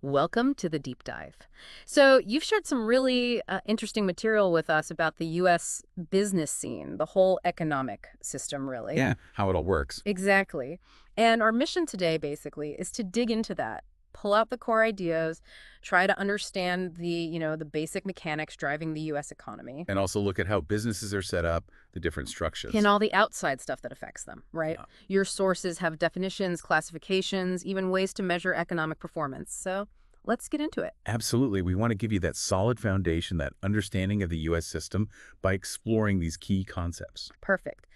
Welcome to the deep dive. So, you've shared some really interesting material with us about the U.S. business scene, the whole economic system, really. Yeah, how it all works. Exactly. And our mission today, basically, is to dig into that, pull out the core ideas, try to understand the basic mechanics driving the U.S. economy, And also look at how businesses are set up, the different and structures. all the outside stuff that affects them, right? Yeah. Your sources have definitions, classifications, even ways to measure economic performance. So, let's get into it. Absolutely. We want to give you that solid foundation, that understanding of the U.S. system by exploring these key concepts. Perfect.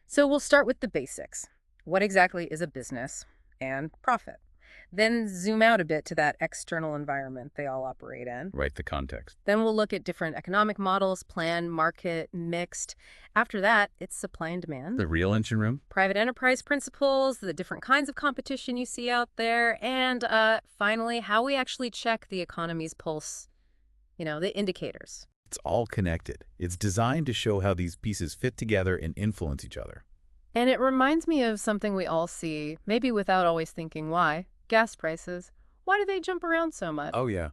So we'll start with the basics. What exactly is a business and profit? Then zoom out a bit to that external environment they all operate in. Right, the context. Then we'll look at different economic models, planned, market, mixed. After that, it's supply and demand, The real engine room? private enterprise principles, the different kinds of competition you see out there, and finally, how we actually check the economy's pulse, the indicators. It's all connected. It's designed to show how these pieces fit together and influence each other. And it reminds me of something we all see, maybe without always thinking why. Gas prices. Why do they jump around so much? Oh, yeah.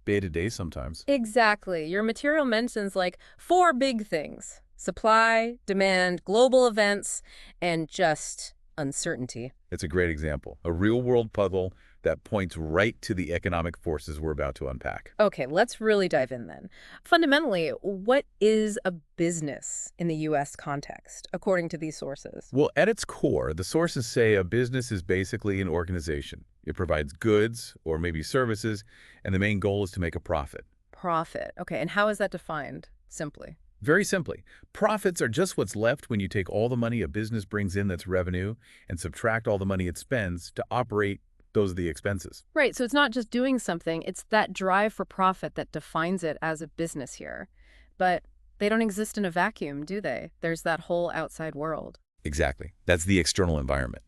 Day to day sometimes. Exactly. Your material mentions like four big things: supply, demand, global events, and just uncertainty. It's a great example. A real-world puzzle that points right to the economic forces we're about to unpack. Okay, let's really dive in then. Fundamentally, what is a business in the U.S. context, according to these sources? Well, at its core, the sources say a business is basically an organization. It provides goods or maybe services, and the main goal is to make a profit. Profit. Okay, and how is that defined? Simply. Very simply, profits are just what's left when you take all the money a business brings in that's revenue and subtract all the money it spends to operate. Those are the expenses. Right, so it's not just doing something, it's that drive for profit that defines it as a business here. But they don't exist in a vacuum, do they? There's that whole outside world. Exactly. That's the external environment.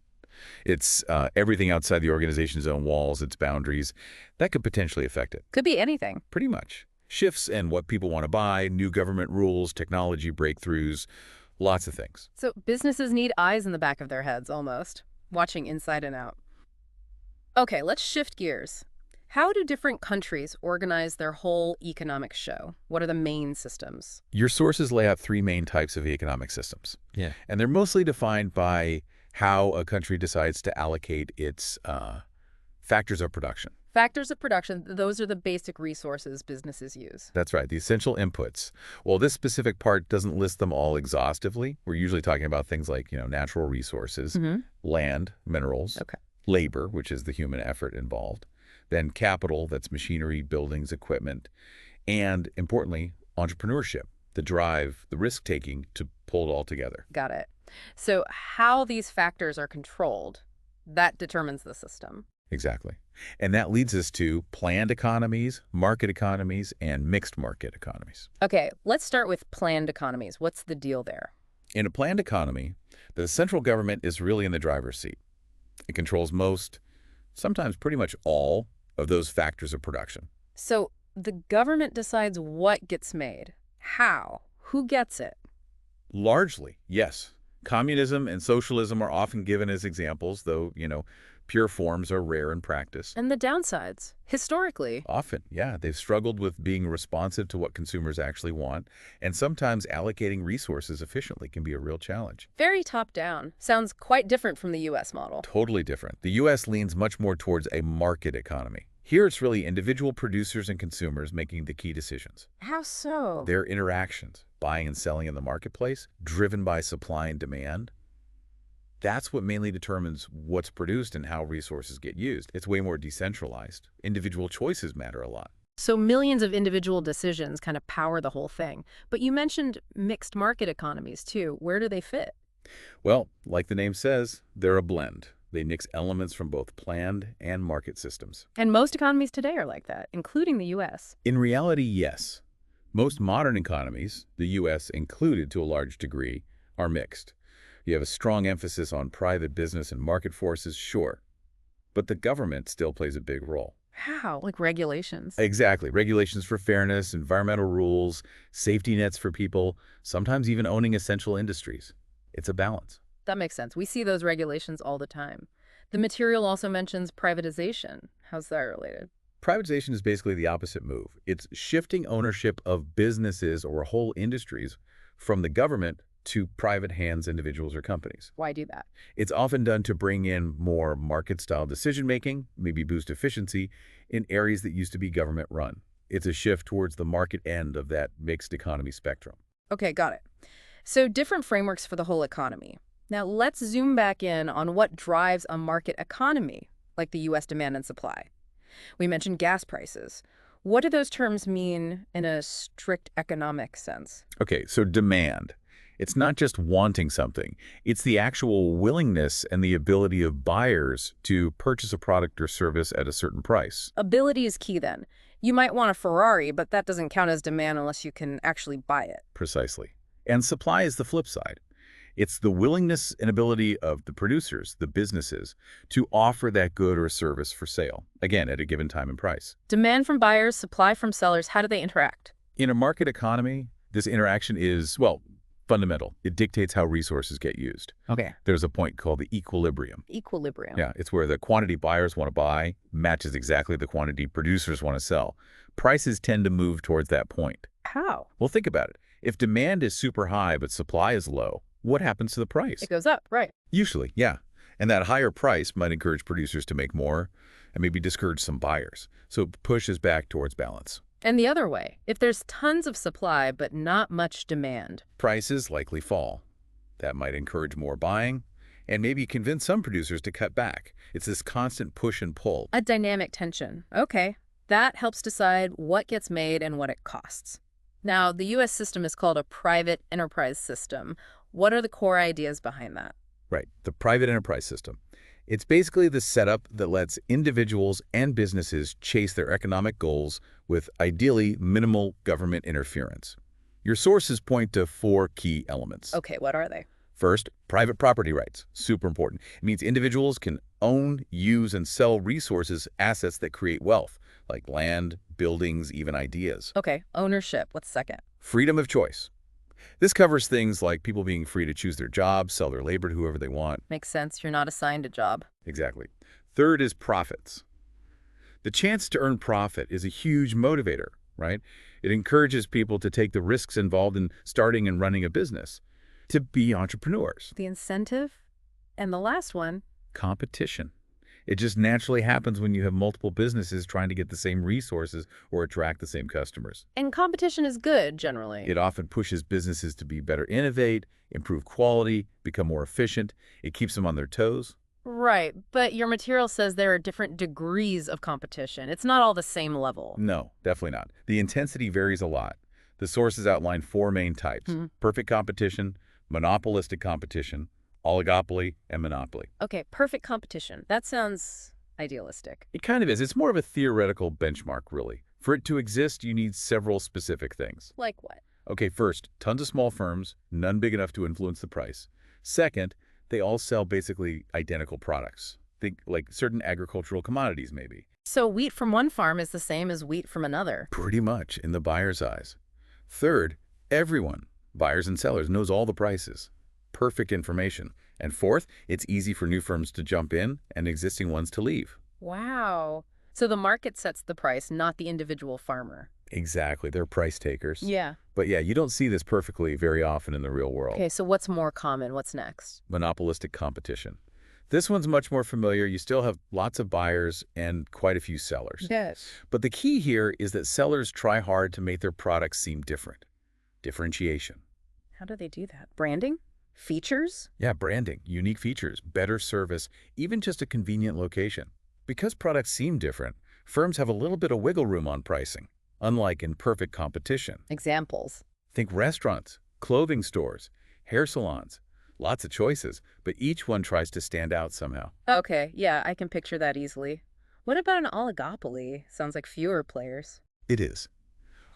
It's everything outside the organization's own walls, its boundaries, that could potentially affect it. Could be anything. Pretty much. Shifts in what people want to buy, new government rules, technology breakthroughs, lots of things. So businesses need eyes in the back of their heads, almost, watching inside and out. Okay, let's shift gears. How do different countries organize their whole economic show? What are the main systems? Your sources lay out three main types of economic systems. Yeah. And they're mostly defined by how a country decides to allocate its factors of production. Factors of production, those are the basic resources businesses use. That's right, the essential inputs. Well, this specific part doesn't list them all exhaustively. We're usually talking about things like, natural resources, land, minerals, Okay. labor, which is the human effort involved, then capital, that's machinery, buildings, equipment, and importantly, entrepreneurship, the drive, the risk-taking to pull it all together. Got it. So how these factors are controlled, that determines the system. Exactly. And that leads us to planned economies, and mixed market economies. Okay, let's start with planned economies. What's the deal there? In a planned economy, the central government is really in the driver's seat. It controls most, sometimes pretty much all, of those factors of production. So the government decides what gets made. How? Who gets it? Largely, yes. Communism and socialism are often given as examples, though, pure forms are rare in practice. And the downsides, historically. Often, yeah, they've struggled with being responsive to what consumers actually want, and sometimes allocating resources efficiently can be a real challenge. Very top-down. Sounds quite different from the U.S. model. Totally different. The U.S. leans much more towards a market economy. Here, it's really individual producers and consumers making the key decisions. How so? Their interactions, buying and selling in the marketplace, driven by supply and demand, that's what mainly determines what's produced and how resources get used. It's way more decentralized. Individual choices matter a lot. So millions of individual decisions kind of power the whole thing. But you mentioned mixed market economies, too. Where do they fit? Well, like the name says, they're a blend. They mix elements from both planned and market systems. And most economies today are like that, including the U.S. In reality, yes. Most modern economies, the U.S. included to a large degree, are mixed. You have a strong emphasis on private business and market forces, sure. But the government still plays a big role. How? Like regulations. Exactly. Regulations for fairness, environmental rules, safety nets for people, sometimes even owning essential industries. It's a balance. That makes sense. We see those regulations all the time. The material also mentions privatization. How's that related? Privatization is basically the opposite move. It's shifting ownership of businesses or whole industries from the government to private hands, individuals, or companies. Why do that? It's often done to bring in more market-style decision-making, maybe boost efficiency in areas that used to be government-run. It's a shift towards the market end of that mixed economy spectrum. Okay, got it. So different frameworks for the whole economy. Now let's zoom back in on what drives a market economy, like the U.S. demand and supply. We mentioned gas prices. What do those terms mean in a strict economic sense? Okay, so demand. It's not just wanting something. It's the actual willingness and the ability of buyers to purchase a product or service at a certain price. Ability is key then. You might want a Ferrari, but that doesn't count as demand unless you can actually buy it. Precisely. And supply is the flip side. It's the willingness and ability of the producers, the businesses, to offer that good or service for sale, again, at a given time and price. Demand from buyers, supply from sellers, how do they interact? In a market economy, this interaction is, well, fundamental. It dictates how resources get used. Okay. There's a point called the equilibrium. Equilibrium. Yeah, it's where the quantity buyers want to buy matches exactly the quantity producers want to sell. Prices tend to move towards that point. How? Well, think about it. If demand is super high but supply is low, what happens to the price? It goes up, right. Usually, yeah. And that higher price might encourage producers to make more and maybe discourage some buyers. So it pushes back towards balance. And the other way, if there's tons of supply but not much demand. Prices likely fall. That might encourage more buying and maybe convince some producers to cut back. It's this constant push and pull. A dynamic tension. Okay. That helps decide what gets made and what it costs. Now, the U.S. system is called a private enterprise system. What are the core ideas behind that? Right, the private enterprise system. It's basically the setup that lets individuals and businesses chase their economic goals with ideally minimal government interference. Your sources point to 4 key elements. Okay, what are they? First, private property rights. Super important. It means individuals can own, use, and sell resources, assets that create wealth, like land, buildings, even ideas. Okay, ownership. What's second? Freedom of choice. This covers things like people being free to choose their job, sell their labor to whoever they want. Makes sense. You're not assigned a job. Exactly. Third is profits. The chance to earn profit is a huge motivator, right? It encourages people to take the risks involved in starting and running a business, to be entrepreneurs. The incentive? And the last one? Competition. It just naturally happens when you have multiple businesses trying to get the same resources or attract the same customers. And competition is good, generally. It often pushes businesses to be better innovate, improve quality, become more efficient. It keeps them on their toes. Right, but your material says there are different degrees of competition. It's not all the same level. No, definitely not. The intensity varies a lot. The sources outline 4 main types: perfect competition, monopolistic competition, oligopoly, and monopoly. Okay, perfect competition. That sounds idealistic. It kind of is. It's more of a theoretical benchmark, really. For it to exist, you need several specific things. Like what? Okay, first, tons of small firms, none big enough to influence the price. Second, they all sell basically identical products. Think like certain agricultural commodities, maybe. So wheat from one farm is the same as wheat from another. Pretty much, in the buyer's eyes. Third, everyone, buyers and sellers, knows all the prices. Perfect information. And fourth, it's easy for new firms to jump in and existing ones to leave. Wow. So the market sets the price, not the individual farmer. Exactly. They're price takers. Yeah. But yeah, you don't see this perfectly very often in the real world. Okay, so what's more common? What's next? Monopolistic competition. This one's much more familiar. You still have lots of buyers and quite a few sellers. Yes. But the key here is that sellers try hard to make their products seem different. Differentiation. How do they do that? Branding? Features? Yeah, branding, unique features, better service, even just a convenient location. Because products seem different, firms have a little bit of wiggle room on pricing, unlike in perfect competition. Examples. Think restaurants, clothing stores, hair salons. Lots of choices, but each one tries to stand out somehow. Okay, yeah, I can picture that easily. What about an oligopoly? Sounds like fewer players. It is.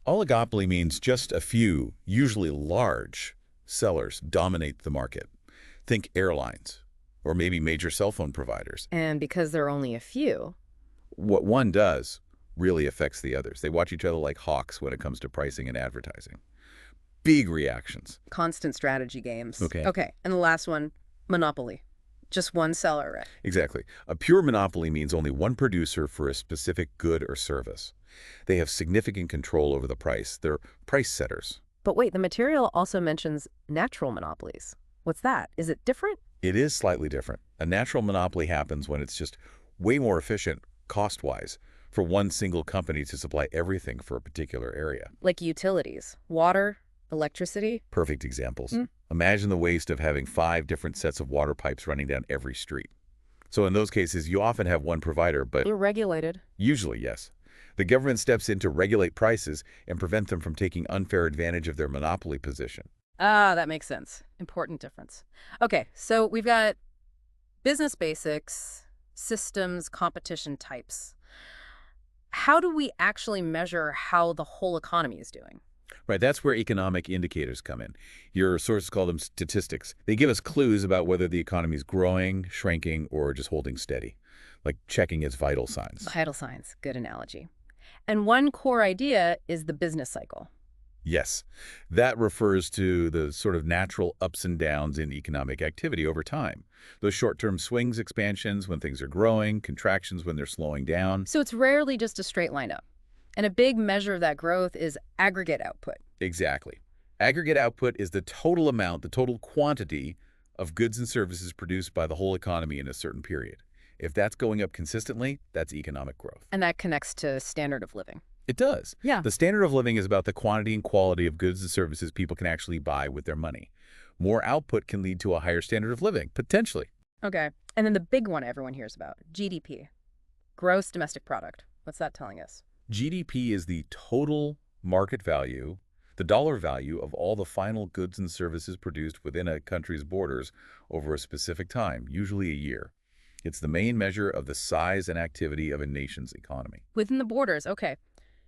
Oligopoly means just a few, usually large, sellers dominate the market. Think airlines, or maybe major cell phone providers. And because there are only a few. What one does really affects the others. They watch each other like hawks when it comes to pricing and advertising. Big reactions. Constant strategy games. Okay. Okay, and the last one, monopoly. Just one seller, right? Exactly. A pure monopoly means only one producer for a specific good or service. They have significant control over the price. They're price setters. But wait, the material also mentions natural monopolies. What's that? Is it different? It is slightly different. A natural monopoly happens when it's just way more efficient, cost-wise, for one single company to supply everything for a particular area. Like utilities, water, electricity? Perfect examples. Mm. Imagine the waste of having 5 different sets of water pipes running down every street. So in those cases, you often have one provider, but You're regulated. usually, yes. The government steps in to regulate prices and prevent them from taking unfair advantage of their monopoly position. Ah, that makes sense. Important difference. Okay, so we've got business basics, systems, competition types. How do we actually measure how the whole economy is doing? Right, that's where economic indicators come in. Your sources call them statistics. They give us clues about whether the economy is growing, shrinking, or just holding steady, like checking its vital signs. Vital signs, good analogy. And one core idea is the business cycle. Yes, that refers to the sort of natural ups and downs in economic activity over time. Those short-term swings, expansions when things are growing, contractions when they're slowing down. So it's rarely just a straight line up. And a big measure of that growth is aggregate output. Exactly. Aggregate output is the total amount, the total quantity of goods and services produced by the whole economy in a certain period. If that's going up consistently, that's economic growth. And that connects to standard of living. It does. Yeah. The standard of living is about the quantity and quality of goods and services people can actually buy with their money. More output can lead to a higher standard of living, potentially. Okay. And then the big one everyone hears about, GDP, gross domestic product. What's that telling us? GDP is the total market value, the dollar value of all the final goods and services produced within a country's borders over a specific time, usually a year. It's the main measure of the size and activity of a nation's economy. Within the borders, okay.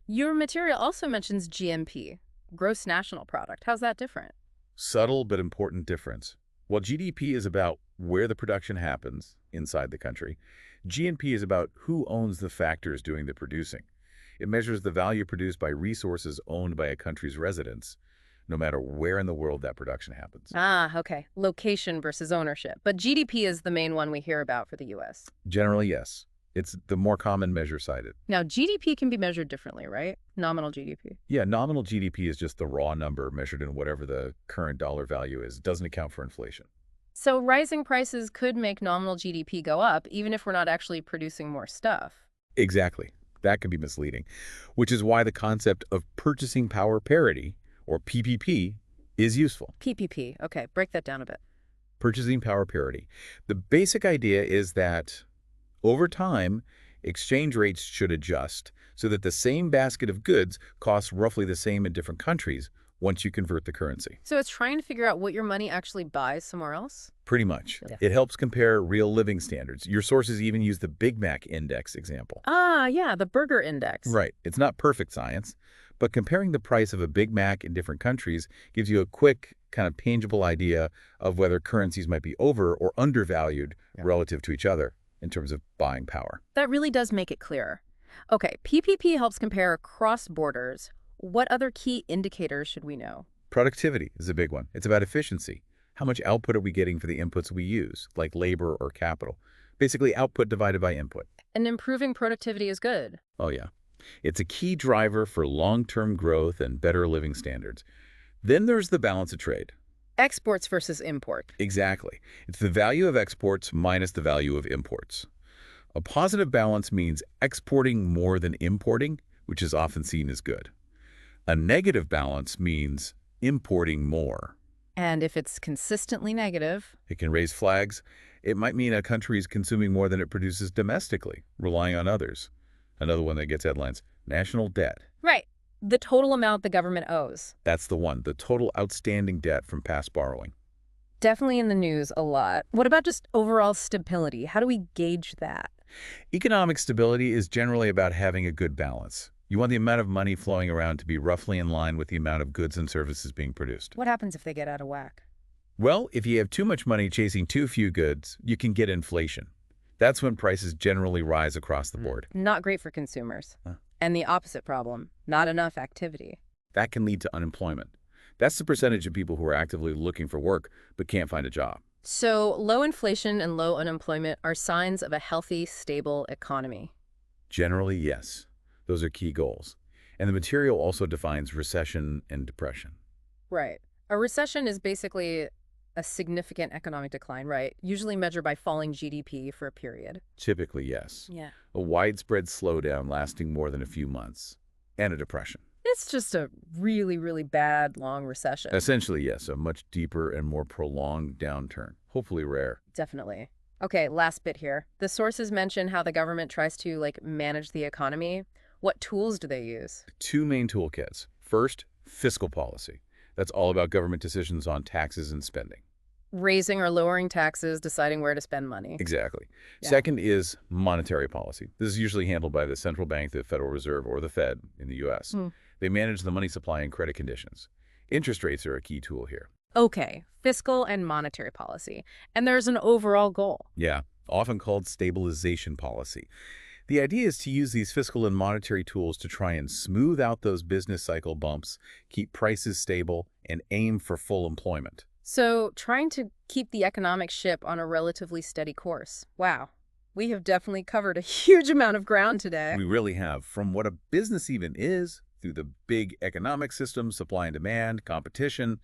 Your material also mentions GNP, gross national product. How's that different? Subtle but important difference. While GDP is about where the production happens inside the country, GNP is about who owns the factors doing the producing. It measures the value produced by resources owned by a country's residents, no matter where in the world that production happens. Ah, okay. Location versus ownership. But GDP is the main one we hear about for the U.S. Generally, yes. It's the more common measure cited. Now, GDP can be measured differently, right? Nominal GDP. Yeah, nominal GDP is just the raw number measured in whatever the current dollar value is. It doesn't account for inflation. So rising prices could make nominal GDP go up, even if we're not actually producing more stuff. Exactly. That can be misleading, which is why the concept of purchasing power parity, or PPP, is useful. PPP. Okay, break that down a bit. Purchasing power parity. The basic idea is that over time, exchange rates should adjust so that the same basket of goods costs roughly the same in different countries once you convert the currency. So it's trying to figure out what your money actually buys somewhere else? Pretty much. Yeah. It helps compare real living standards. Your sources even use the Big Mac index example. Ah, yeah, the burger index. Right. It's not perfect science, but comparing the price of a Big Mac in different countries gives you a quick, kind of tangible idea of whether currencies might be over or undervalued relative to each other in terms of buying power. That really does make it clearer. Okay, PPP helps compare across borders. What other key indicators should we know? Productivity is a big one. It's about efficiency. How much output are we getting for the inputs we use, like labor or capital? Basically, output divided by input. And improving productivity is good. Oh, yeah. It's a key driver for long-term growth and better living standards. Then there's the balance of trade. Exports versus import. Exactly. It's the value of exports minus the value of imports. A positive balance means exporting more than importing, which is often seen as good. A negative balance means importing more. And if it's consistently negative, It can raise flags. It might mean a country is consuming more than it produces domestically, relying on others. Another one that gets headlines, national debt. right, the total amount the government owes. That's the one, the total outstanding debt from past borrowing. Definitely in the news a lot. What about just overall stability? How do we gauge that? Economic stability is generally about having a good balance. You want the amount of money flowing around to be roughly in line with the amount of goods and services being produced. What happens if they get out of whack? Well, if you have too much money chasing too few goods, you can get inflation. That's when prices generally rise across the board. Not great for consumers. And the opposite problem, not enough activity. That can lead to unemployment. That's the percentage of people who are actively looking for work but can't find a job. So low inflation and low unemployment are signs of a healthy, stable economy. Generally, yes. Those are key goals. And the material also defines recession and depression. Right. A recession is basically a significant economic decline, right? Usually measured by falling GDP for a period. Typically, yes. Yeah. A widespread slowdown lasting more than a few months. And a depression. It's just a really, really bad, long recession. Essentially, yes, a much deeper and more prolonged downturn. Hopefully rare. Definitely. Okay, last bit here. The sources mention how the government tries to, manage the economy. What tools do they use? Two main toolkits. First, fiscal policy. That's all about government decisions on taxes and spending. Raising or lowering taxes, deciding where to spend money. Exactly. Yeah. Second is monetary policy. This is usually handled by the central bank, the Federal Reserve, or the Fed in the U.S. Hmm. They manage the money supply and credit conditions. Interest rates are a key tool here. Okay, fiscal and monetary policy. And there's an overall goal. Yeah, often called stabilization policy. The idea is to use these fiscal and monetary tools to try and smooth out those business cycle bumps, keep prices stable, and aim for full employment. So, trying to keep the economic ship on a relatively steady course. Wow. We have definitely covered a huge amount of ground today. We really have, from what a business even is, through the big economic system, supply and demand, competition,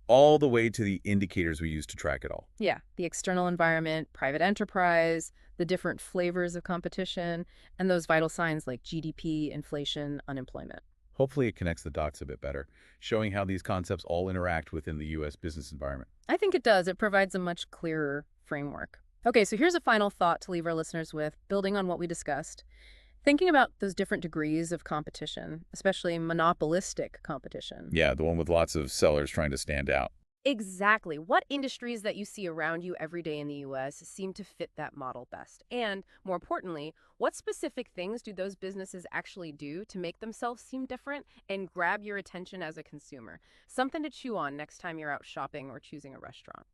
all the way to the indicators we use to track it all. Yeah, the external environment, private enterprise, the different flavors of competition, and those vital signs like GDP, inflation, unemployment. Hopefully it connects the dots a bit better, showing how these concepts all interact within the U.S. business environment. I think it does. It provides a much clearer framework. Okay, so here's a final thought to leave our listeners with, building on what we discussed. Thinking about those different degrees of competition, especially monopolistic competition. Yeah, the one with lots of sellers trying to stand out. Exactly. What industries that you see around you every day in the US seem to fit that model best? And more importantly, what specific things do those businesses actually do to make themselves seem different and grab your attention as a consumer? Something to chew on next time you're out shopping or choosing a restaurant.